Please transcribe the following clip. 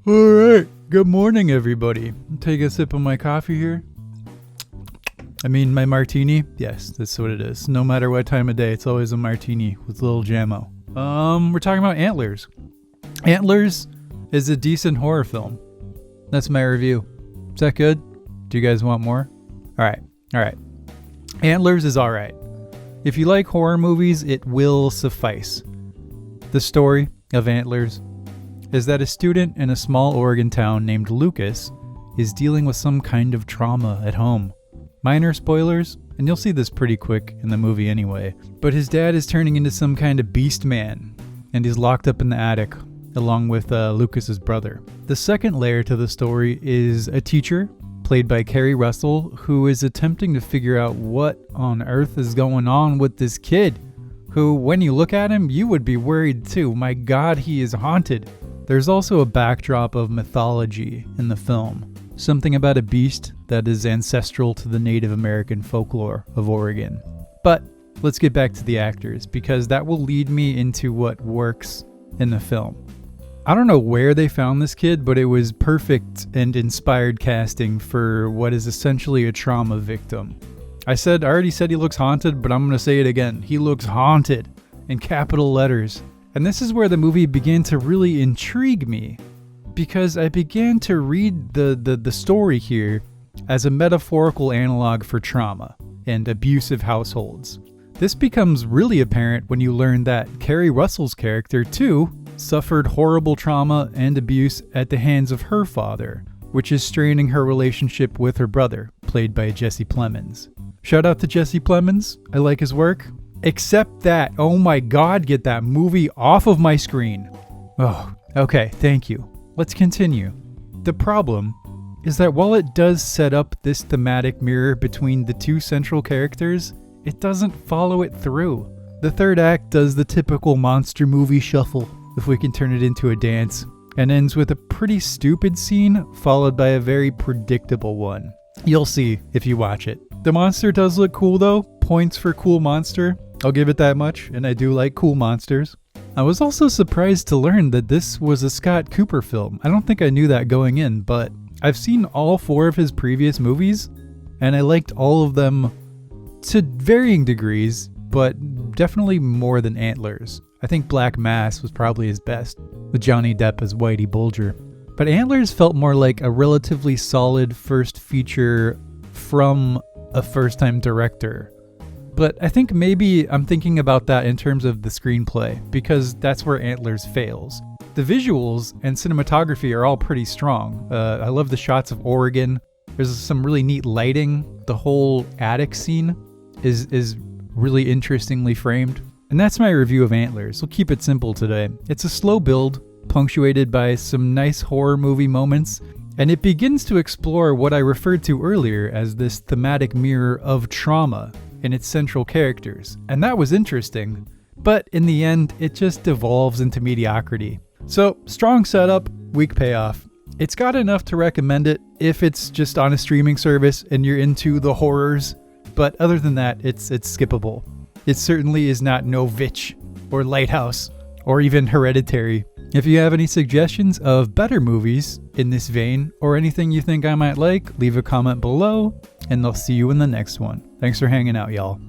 Alright, good morning everybody. Take a sip of my coffee here. I mean my martini. Yes, that's what it is. No matter what time of day, it's always a martini with a little Jamo. We're talking about Antlers. Antlers is a decent horror film. That's my review. Is that good? Do you guys want more? Alright. Antlers is alright. If you like horror movies, it will suffice. The story of Antlers is that a student in a small Oregon town named Lucas is dealing with some kind of trauma at home. Minor spoilers, and you'll see this pretty quick in the movie anyway, but his dad is turning into some kind of beast man, and he's locked up in the attic, along with Lucas's brother. The second layer to the story is a teacher, played by Carrie Russell, who is attempting to figure out what on earth is going on with this kid, who, when you look at him, you would be worried too. My God, he is haunted. There's also a backdrop of mythology in the film, something about a beast that is ancestral to the Native American folklore of Oregon. But let's get back to the actors, because that will lead me into what works in the film. I don't know where they found this kid, but it was perfect and inspired casting for what is essentially a trauma victim. I already said he looks haunted, but I'm going to say it again. He looks haunted in capital letters. And this is where the movie began to really intrigue me, because I began to read the story here as a metaphorical analog for trauma and abusive households. This becomes really apparent when you learn that Carrie Russell's character, too, suffered horrible trauma and abuse at the hands of her father, which is straining her relationship with her brother, played by Jesse Plemons. Shout out to Jesse Plemons. I like his work. Except that, oh my God, get that movie off of my screen. Oh, okay, thank you. Let's continue. The problem is that while it does set up this thematic mirror between the two central characters, it doesn't follow it through. The third act does the typical monster movie shuffle, if we can turn it into a dance, and ends with a pretty stupid scene followed by a very predictable one. You'll see if you watch it. The monster does look cool though. Points for cool monster. I'll give it that much, and I do like cool monsters. I was also surprised to learn that this was a Scott Cooper film. I don't think I knew that going in, but I've seen all 4 of his previous movies, and I liked all of them to varying degrees, but definitely more than Antlers. I think Black Mass was probably his best, with Johnny Depp as Whitey Bulger. But Antlers felt more like a relatively solid first feature from a first-time director. But I think maybe I'm thinking about that in terms of the screenplay, because that's where Antlers fails. The visuals and cinematography are all pretty strong. I love the shots of Oregon. There's some really neat lighting. The whole attic scene is really interestingly framed. And that's my review of Antlers. We'll keep it simple today. It's a slow build, punctuated by some nice horror movie moments, and it begins to explore what I referred to earlier as this thematic mirror of trauma and its central characters. And that was interesting, but in the end, it just devolves into mediocrity. So, strong setup, weak payoff. It's got enough to recommend it if it's just on a streaming service and you're into the horrors, but other than that, it's skippable. It certainly is not No Vitch or Lighthouse or even Hereditary. If you have any suggestions of better movies in this vein or anything you think I might like, leave a comment below, and I'll see you in the next one. Thanks for hanging out, y'all.